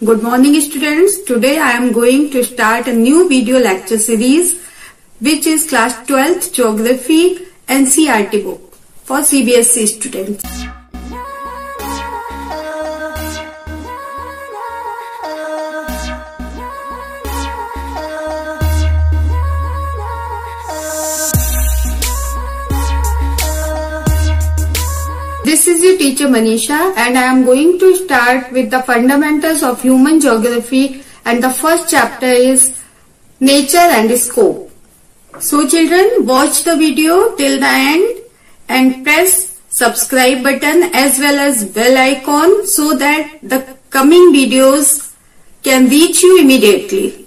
Good morning students. Today I am going to start a new video lecture series which is class 12th Geography NCERT book for CBSE students. This is your teacher Manisha and I am going to start with the fundamentals of human geography, and the first chapter is nature and scope. So children, watch the video till the end and press subscribe button as well as bell icon so that the coming videos can reach you immediately.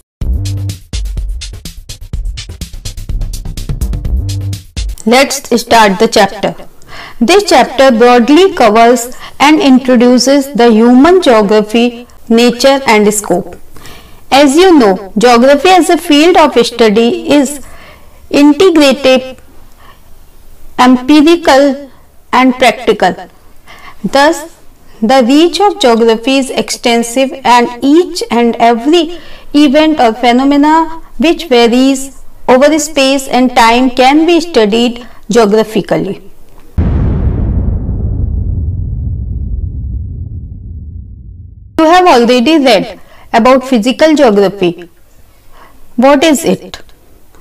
Let's start the chapter. This chapter broadly covers and introduces the human geography, nature and scope. As you know, geography as a field of study is integrative, empirical and practical. Thus, the reach of geography is extensive and each and every event or phenomena which varies over space and time can be studied geographically. You have already read about physical geography. What is it?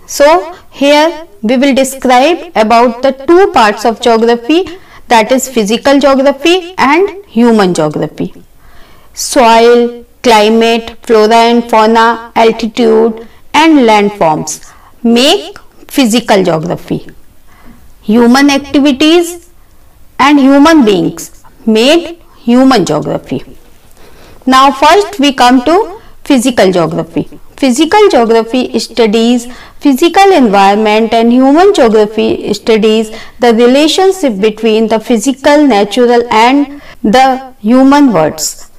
So, here we will describe about the two parts of geography, that is physical geography and human geography. Soil, climate, flora and fauna, altitude and landforms make physical geography. Human activities and human beings made human geography. Now first we come to physical geography. Physical geography studies physical environment and human geography studies the relationship between the physical, natural and the human worlds,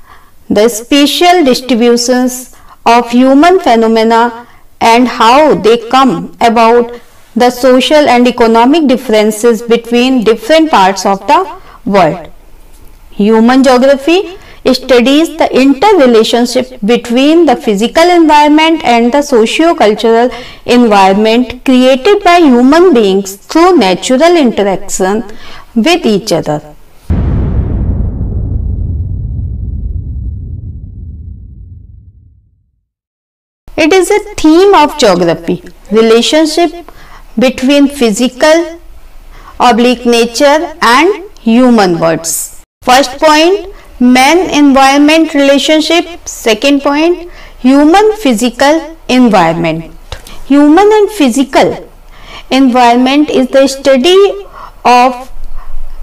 the spatial distributions of human phenomena and how they come about, the social and economic differences between different parts of the world. Human geography studies the interrelationship between the physical environment and the socio-cultural environment created by human beings through natural interaction with each other. It is a theme of geography, relationship between physical / nature and human worlds. First point, man-environment relationship. Second point, human-physical environment. Human and physical environment is the study of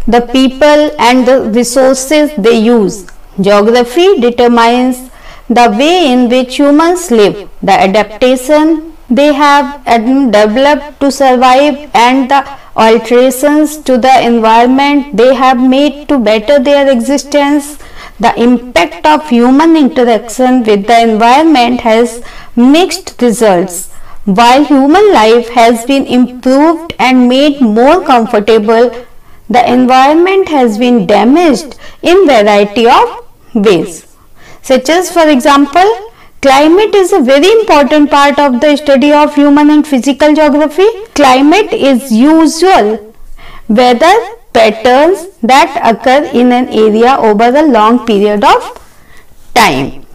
the people and the resources they use. Geography determines the way in which humans live, the adaptation they have developed to survive and the alterations to the environment they have made to better their existence. The impact of human interaction with the environment has mixed results. While human life has been improved and made more comfortable, the environment has been damaged in variety of ways. Such as, for example, climate is a very important part of the study of human and physical geography. Climate is usual weather patterns that occur in an area over a long period of time.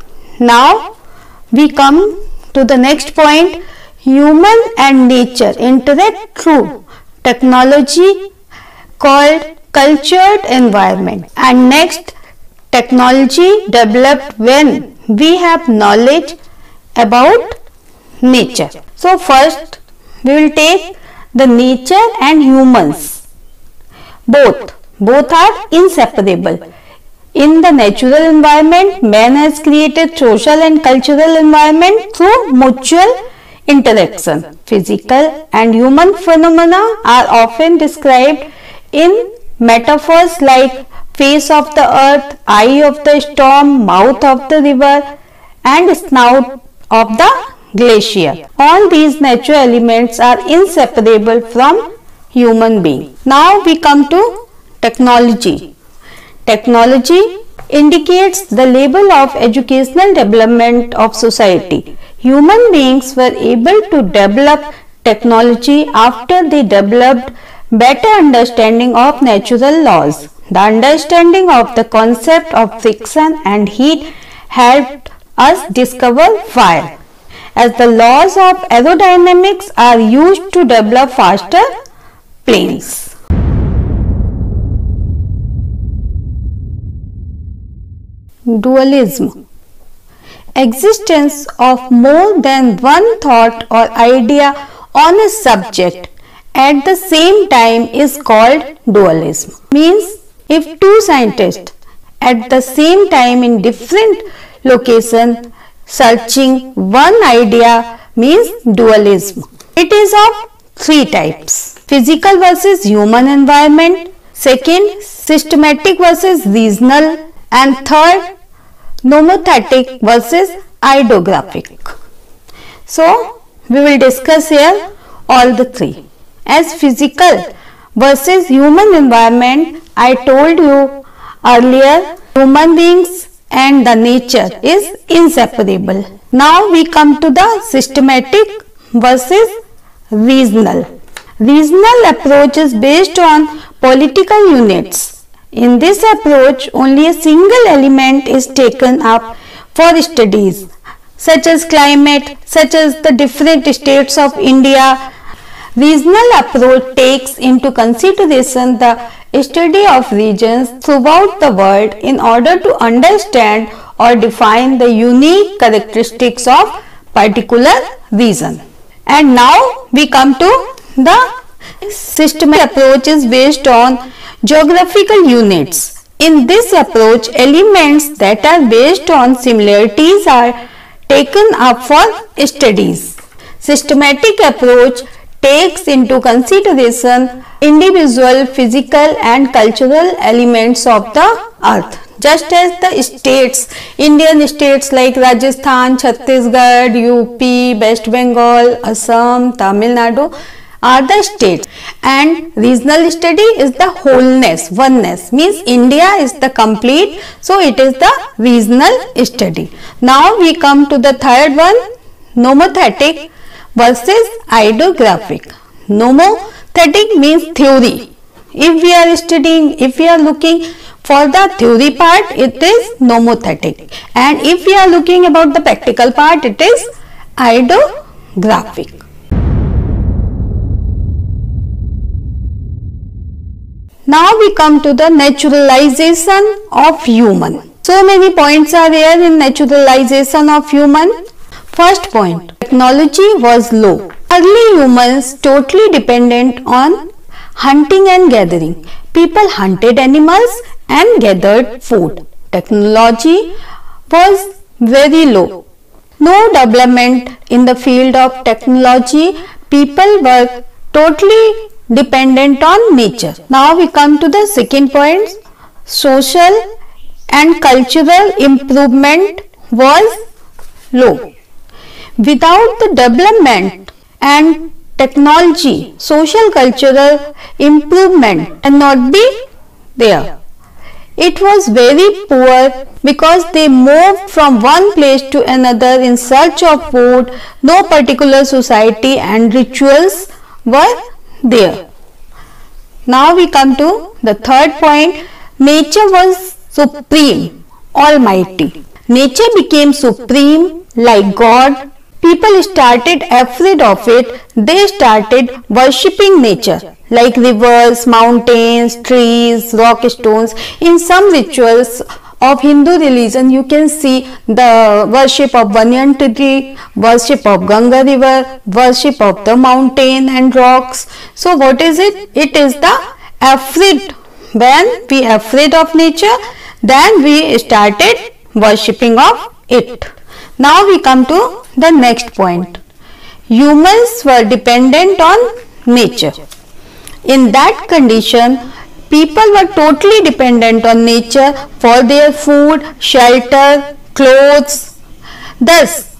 Now we come to the next point. Human and nature interact through technology called cultured environment. And next, technology developed when we have knowledge about nature. So first we will take the nature and humans. Both are inseparable. In the natural environment, man has created social and cultural environment through mutual interaction. Physical and human phenomena are often described in metaphors like face of the earth, eye of the storm, mouth of the river and snout of the glacier. All these natural elements are inseparable from human being. Now we come to technology. Technology indicates the level of educational development of society. Human beings were able to develop technology after they developed better understanding of natural laws. The understanding of the concept of friction and heat helped us discover fire, as the laws of aerodynamics are used to develop faster planes. Dualism. Existence of more than one thought or idea on a subject at the same time is called dualism. Means if two scientists at the same time in different locations searching one idea means dualism. It is of three types: physical versus human environment, second systematic versus regional, and third nomothetic versus ideographic. So we will discuss here all the three. As physical versus human environment, I told you earlier, human beings and the nature is inseparable. Now we come to the systematic versus regional. Regional approach is based on political units. In this approach, only a single element is taken up for studies, such as climate, such as the different states of India. Regional approach takes into consideration the study of regions throughout the world in order to understand or define the unique characteristics of particular region. And now we come to the systematic approach is based on geographical units. In this approach, elements that are based on similarities are taken up for studies. Systematic approach takes into consideration individual physical and cultural elements of the earth. Just as the states, Indian states like Rajasthan, Chhattisgarh, UP, West Bengal, Assam, Tamil Nadu are the states, and regional study is the wholeness, oneness, means India is the complete, so it is the regional study. Now we come to the third one, nomothetic versus ideographic. Nomothetic means theory. If we are studying, if we are looking for the theory part, it is nomothetic, and if we are looking about the practical part, it is ideographic. Now we come to the naturalization of human. So many points are there in naturalization of human. First point, technology was low. Early humans totally dependent on hunting and gathering. People hunted animals and gathered food. Technology was very low. No development in the field of technology. People were totally dependent on nature. Now we come to the second point, social and cultural improvement was low. Without the development and technology, social cultural improvement cannot be there. It was very poor because they moved from one place to another in search of food. No particular society and rituals were there. Now we come to the third point, nature was supreme, almighty. Nature became supreme like God. People started afraid of it. They started worshipping nature like rivers, mountains, trees, rock stones. In some rituals of Hindu religion, you can see the worship of banyan tree, worship of Ganga river, worship of the mountain and rocks. So what is it? It is the afraid. When we are afraid of nature, then we started worshipping of it. Now we come to the next point. Humans were dependent on nature. In that condition, people were totally dependent on nature for their food, shelter, clothes. Thus,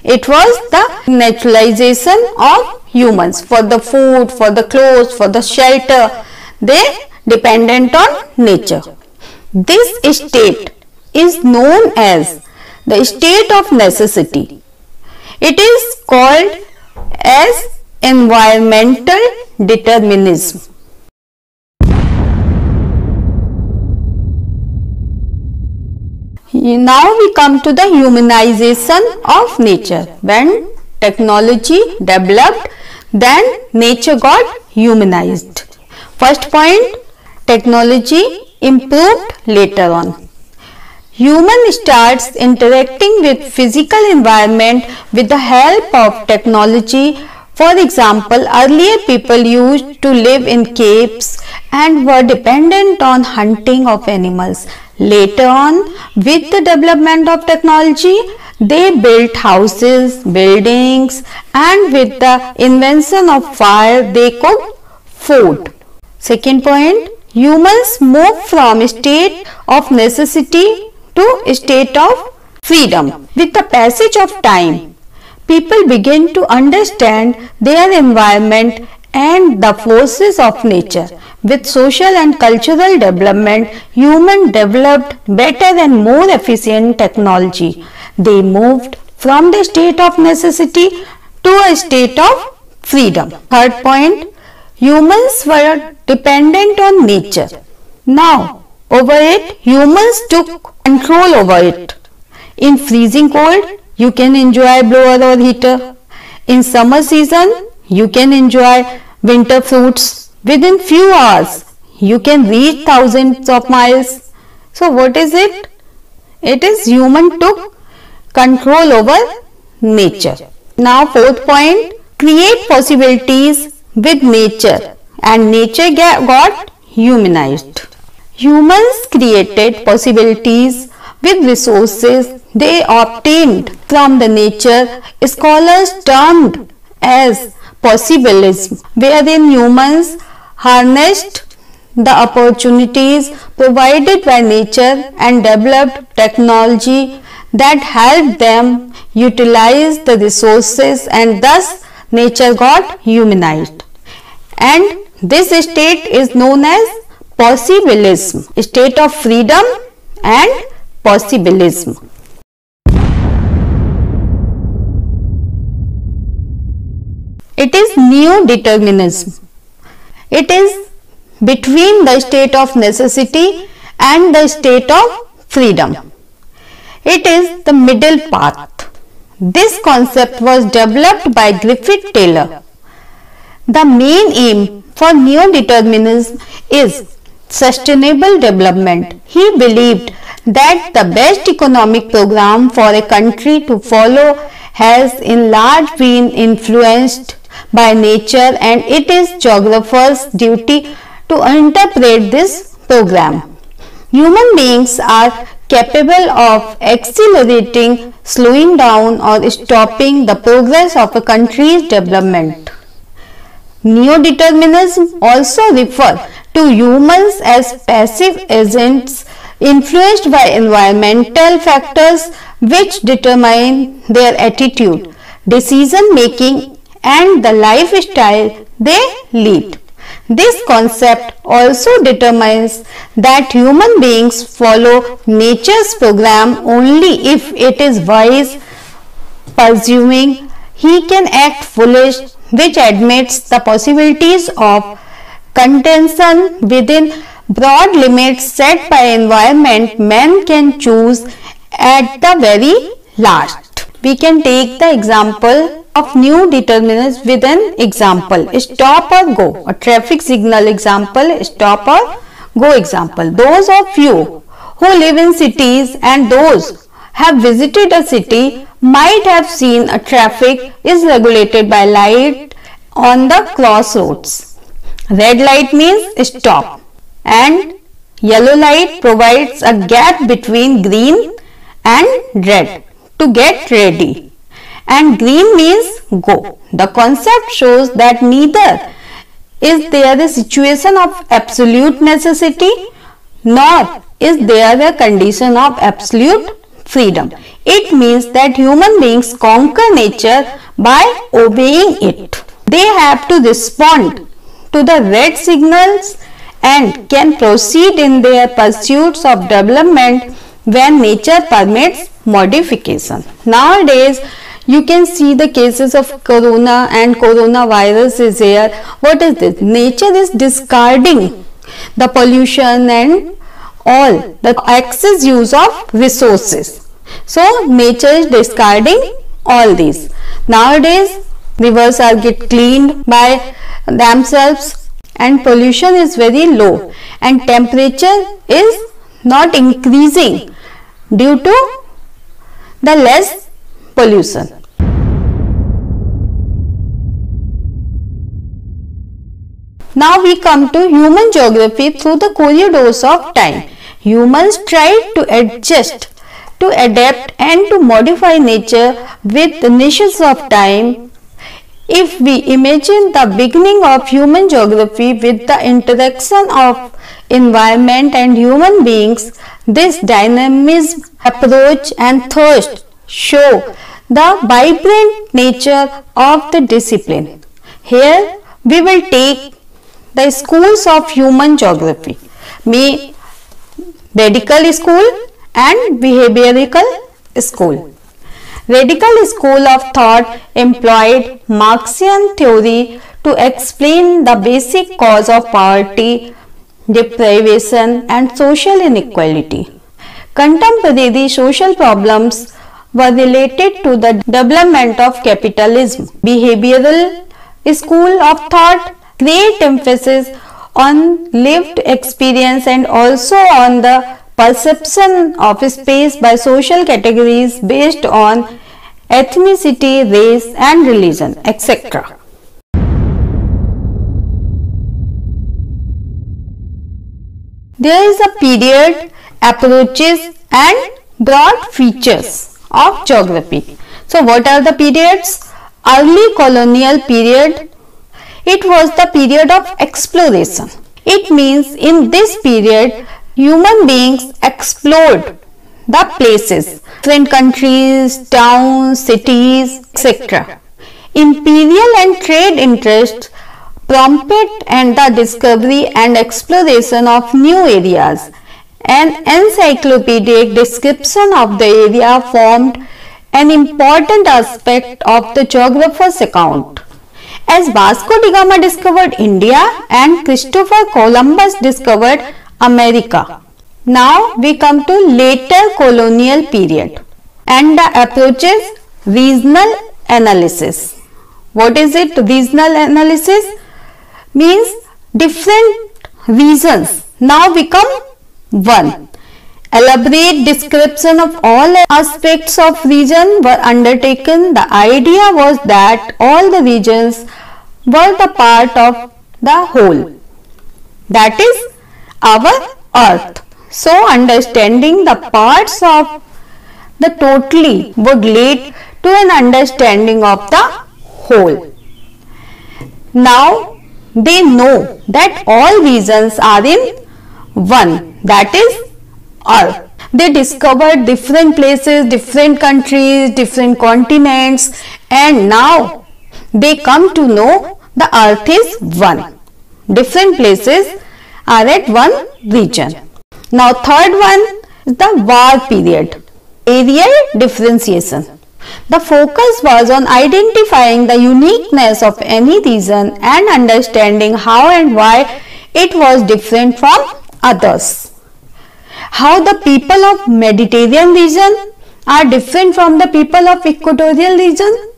it was the naturalization of humans. For the food, for the clothes, for the shelter, they dependent on nature. This state is known as the state of necessity. It is called as environmental determinism. Now we come to the humanization of nature. When technology developed, then nature got humanized. First point, technology improved later on. Human starts interacting with physical environment with the help of technology. For example, earlier people used to live in caves and were dependent on hunting of animals. Later on, with the development of technology, they built houses, buildings, and with the invention of fire, they cooked food. Second point, humans moved from a state of necessity to a state of freedom. With the passage of time, people begin to understand their environment and the forces of nature. With social and cultural development, humans developed better and more efficient technology. They moved from the state of necessity to a state of freedom. Third point, humans were dependent on nature. Now, over it, humans took control over it. In freezing cold, you can enjoy blower or heater. In summer season, you can enjoy winter fruits. Within few hours, you can reach thousands of miles. So what is it? It is human took control over nature. Now fourth point, create possibilities with nature, and nature got humanized. Humans created possibilities with resources they obtained from the nature. Scholars termed as possibilism, wherein humans harnessed the opportunities provided by nature and developed technology that helped them utilize the resources, and thus nature got humanized. And this state is known as possibilism, a state of freedom and possibilism. It is neo determinism. It is between the state of necessity and the state of freedom. It is the middle path. This concept was developed by Griffith Taylor. The main aim for neo-determinism is sustainable development. He believed that the best economic program for a country to follow has in large been influenced by nature, and it is geographers' duty to interpret this program. Human beings are capable of accelerating, slowing down, or stopping the progress of a country's development. Neo-determinism also refers to humans as passive agents influenced by environmental factors which determine their attitude, decision making, and the lifestyle they lead. This concept also determines that human beings follow nature's program only if it is wise, presuming he can act foolish, which admits the possibilities of contention within broad limits set by environment. Man can choose at the very last. We can take the example of new determinants with an example, stop or go, a traffic signal example, stop or go example. Those of you who live in cities and those have visited a city might have seen a traffic is regulated by light on the crossroads. Red light means stop and yellow light provides a gap between green and red to get ready, and green means go. The concept shows that neither is there a situation of absolute necessity nor is there a condition of absolute freedom. It means that human beings conquer nature by obeying it. They have to respond to the red signals and can proceed in their pursuits of development when nature permits modification. Nowadays, you can see the cases of corona and coronavirus is here. What is this? Nature is discarding the pollution and all the excess use of resources. So nature is discarding all these. Nowadays, rivers are get cleaned by themselves and pollution is very low and temperature is not increasing due to the less pollution. Now we come to human geography through the corridors of time. Humans tried to adjust, to adapt and to modify nature with the niches of time. If we imagine the beginning of human geography with the interaction of environment and human beings, this dynamism, approach and thirst show the vibrant nature of the discipline. Here we will take the schools of human geography, radical school and behavioral school. Radical school of thought employed Marxian theory to explain the basic cause of poverty, deprivation and social inequality. Contemporary social problems were related to the development of capitalism. Behavioral school of thought great emphasis on lived experience and also on the perception of space by social categories based on ethnicity, race and religion, etc. There is a period, approaches and broad features of geography. So what are the periods? Early colonial period. It was the period of exploration. It means in this period human beings explored the places, different countries, towns, cities, etc. Imperial and trade interests prompted and the discovery and exploration of new areas. An encyclopedic description of the area formed an important aspect of the geographer's account. As Vasco da Gama discovered India and Christopher Columbus discovered America. Now we come to later colonial period and the approaches regional analysis. What is it? Regional analysis means different regions now become one. Elaborate description of all aspects of region were undertaken. The idea was that all the regions were the part of the whole, that is our earth. So understanding the parts of the totally would lead to an understanding of the whole. Now they know that all regions are in one, that is earth. They discovered different places, different countries, different continents, and now they come to know the earth is one. Different places are at one region. Now third one is the war period. Areal differentiation. The focus was on identifying the uniqueness of any region and understanding how and why it was different from others. How the people of Mediterranean region are different from the people of equatorial region?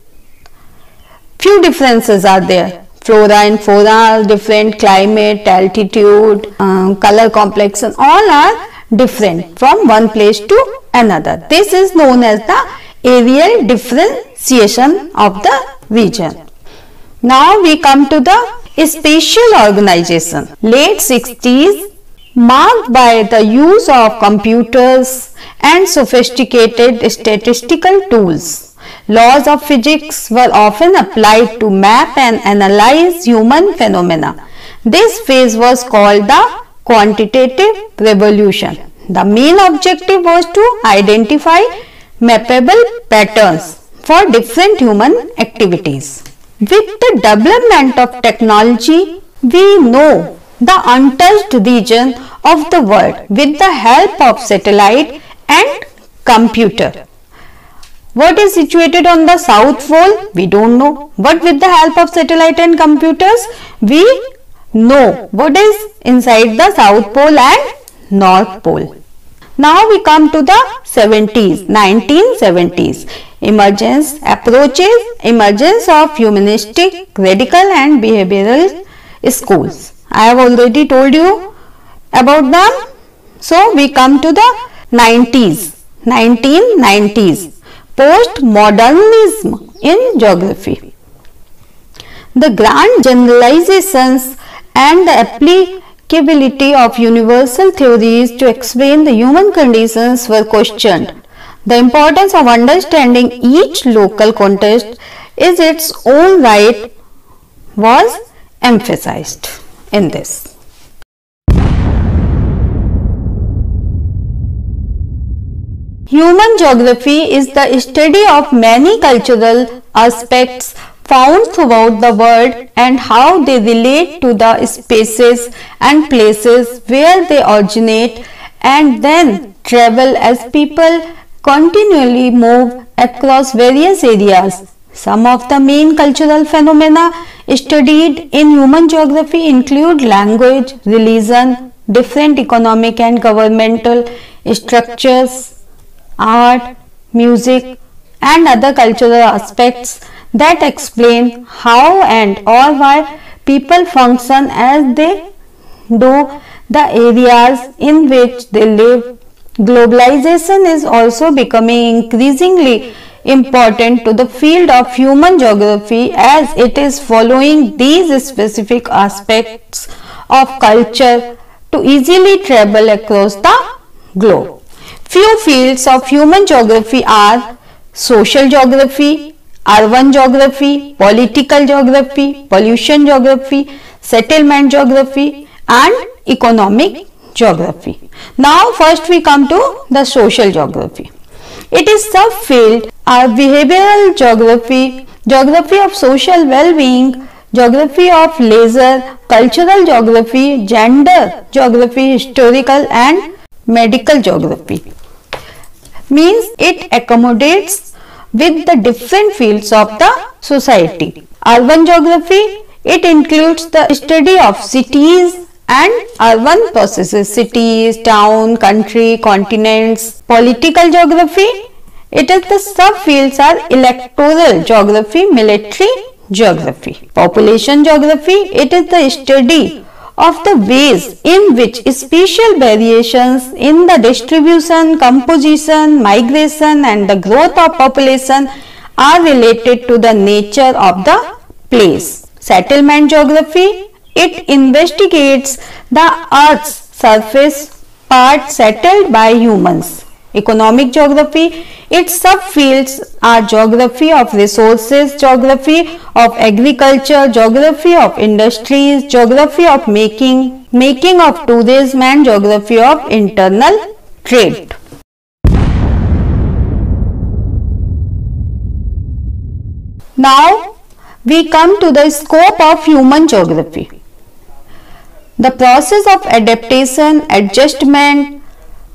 Few differences are there. Flora and fauna, different climate, altitude, color complexion, all are different from one place to another. This is known as the areal differentiation of the region. Now we come to the spatial organization. Late 60s marked by the use of computers and sophisticated statistical tools. Laws of physics were often applied to map and analyze human phenomena. This phase was called the quantitative revolution. The main objective was to identify mappable patterns for different human activities. With the development of technology, we know the untouched region of the world with the help of satellite and computer. What is situated on the south pole? We don't know. But with the help of satellite and computers, we know what is inside the south pole and north pole. Now we come to the 1970s. Emergence of humanistic, radical and behavioral schools. I have already told you about them. So we come to the 1990s. Postmodernism in geography. The grand generalizations and the applicability of universal theories to explain the human conditions were questioned. The importance of understanding each local context in its own right was emphasized in this. Human geography is the study of many cultural aspects found throughout the world and how they relate to the spaces and places where they originate and then travel as people continually move across various areas. Some of the main cultural phenomena studied in human geography include language, religion, different economic and governmental structures, art, music, and other cultural aspects that explain how and or why people function as they do, the areas in which they live. Globalization is also becoming increasingly important to the field of human geography as it is following these specific aspects of culture to easily travel across the globe. Few fields of human geography are social geography, urban geography, political geography, pollution geography, settlement geography and economic geography. Now first we come to the social geography. It is subfield are behavioral geography, geography of social well-being, geography of leisure, cultural geography, gender geography, historical and medical geography. Means it accommodates with the different fields of the society. Urban geography, it includes the study of cities and urban processes, cities, town, country, continents. Political geography, it is the subfields are electoral geography, military geography. Population geography, it is the study of the ways in which spatial variations in the distribution, composition, migration and the growth of population are related to the nature of the place. Settlement geography, it investigates the earth's surface part settled by humans. Economic geography, its subfields are geography of resources, geography of agriculture, geography of industries, geography of making of tourism and geography of internal trade. Now we come to the scope of human geography. The process of adaptation, adjustment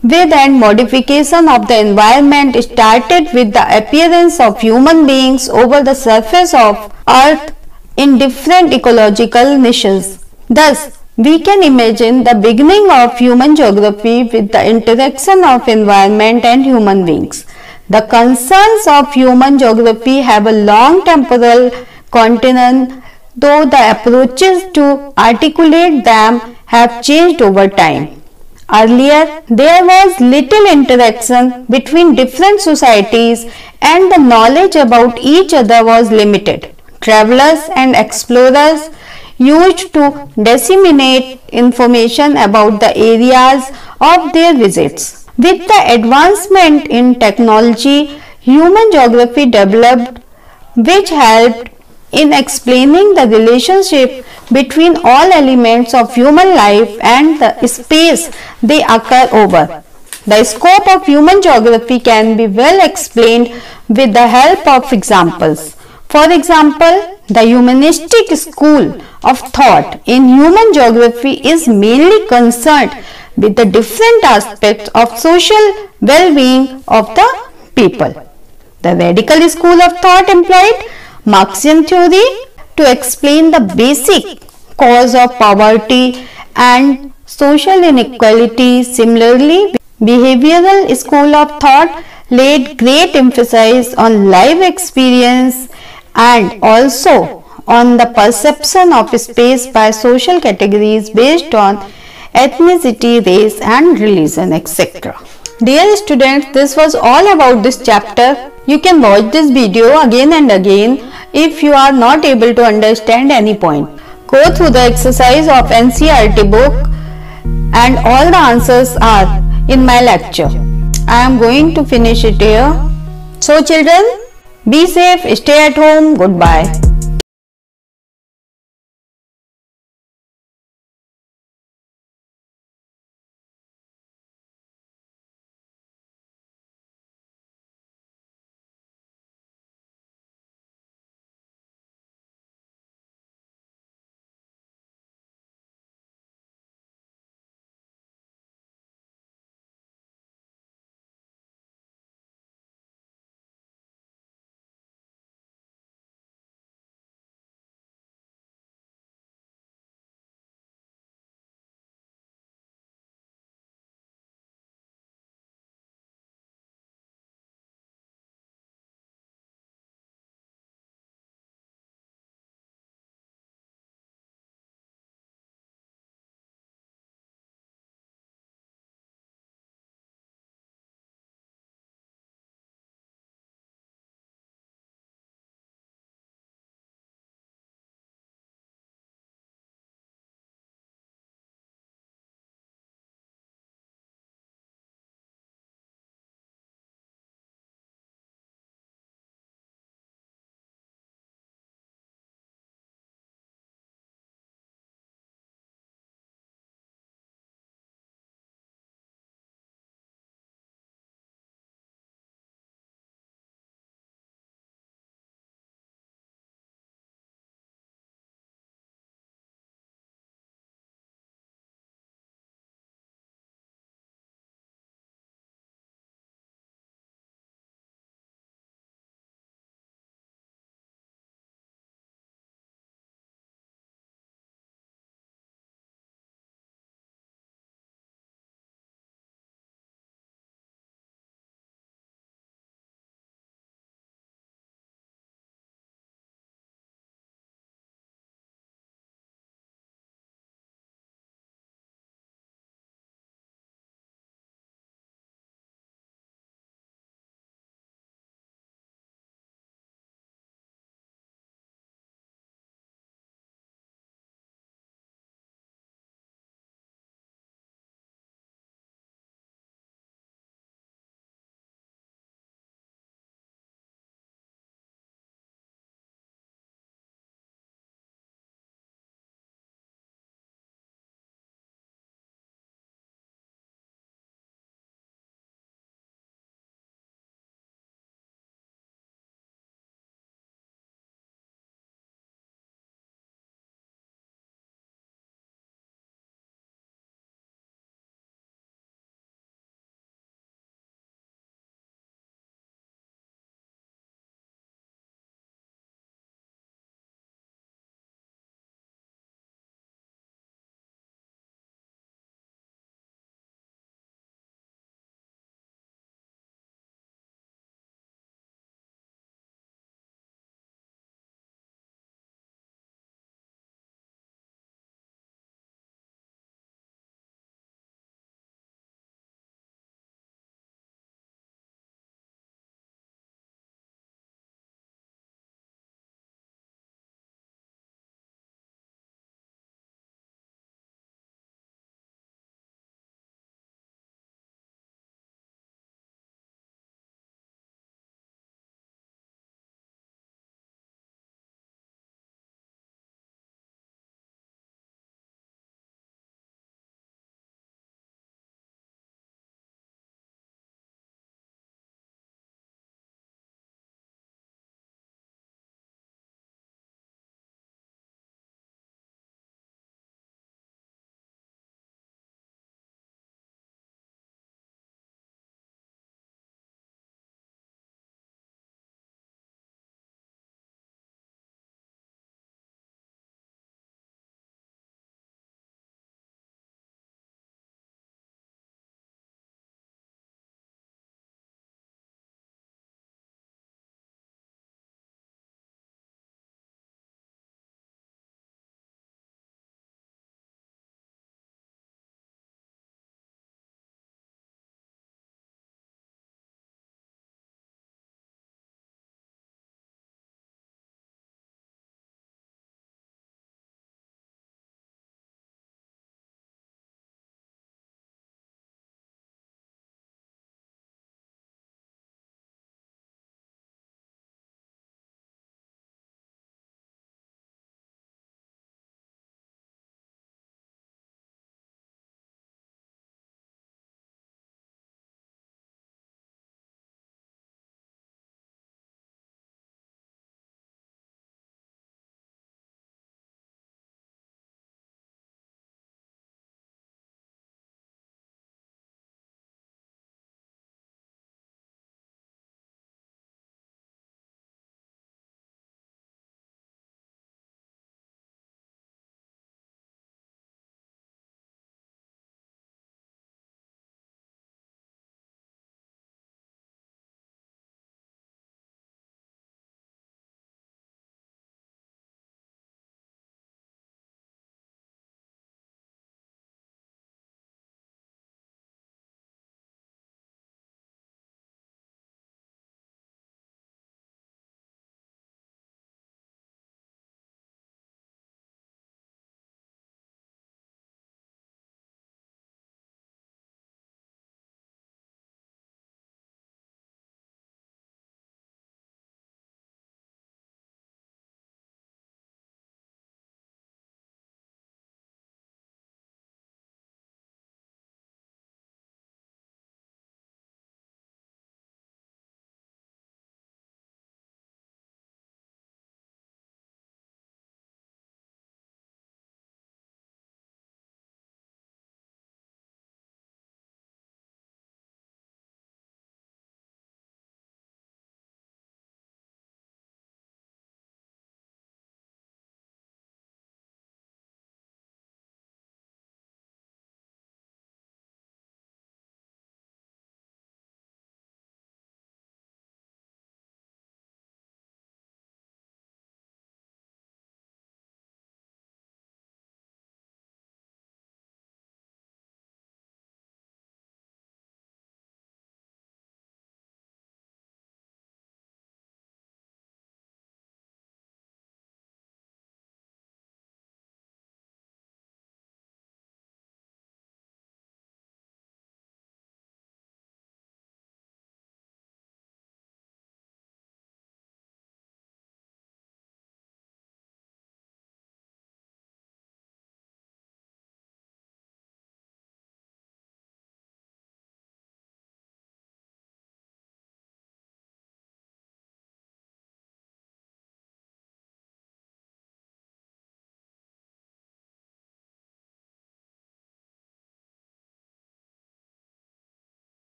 with and modification of the environment started with the appearance of human beings over the surface of earth in different ecological niches. Thus, we can imagine the beginning of human geography with the interaction of environment and human beings. The concerns of human geography have a long temporal continuum, though the approaches to articulate them have changed over time. Earlier, there was little interaction between different societies and the knowledge about each other was limited. Travelers and explorers used to disseminate information about the areas of their visits. With the advancement in technology, human geography developed, which helped in explaining the relationship between all elements of human life and the space they occur over. The scope of human geography can be well explained with the help of examples. For example, the humanistic school of thought in human geography is mainly concerned with the different aspects of social well-being of the people. The radical school of thought employed Marxian theory to explain the basic cause of poverty and social inequality. Similarly, behavioral school of thought laid great emphasis on life experience and also on the perception of space by social categories based on ethnicity, race and religion, etc. Dear students, this was all about this chapter. You can watch this video again and again if you are not able to understand any point. Go through the exercise of NCERT book and all the answers are in my lecture. I am going to finish it here. So children, be safe, stay at home, goodbye.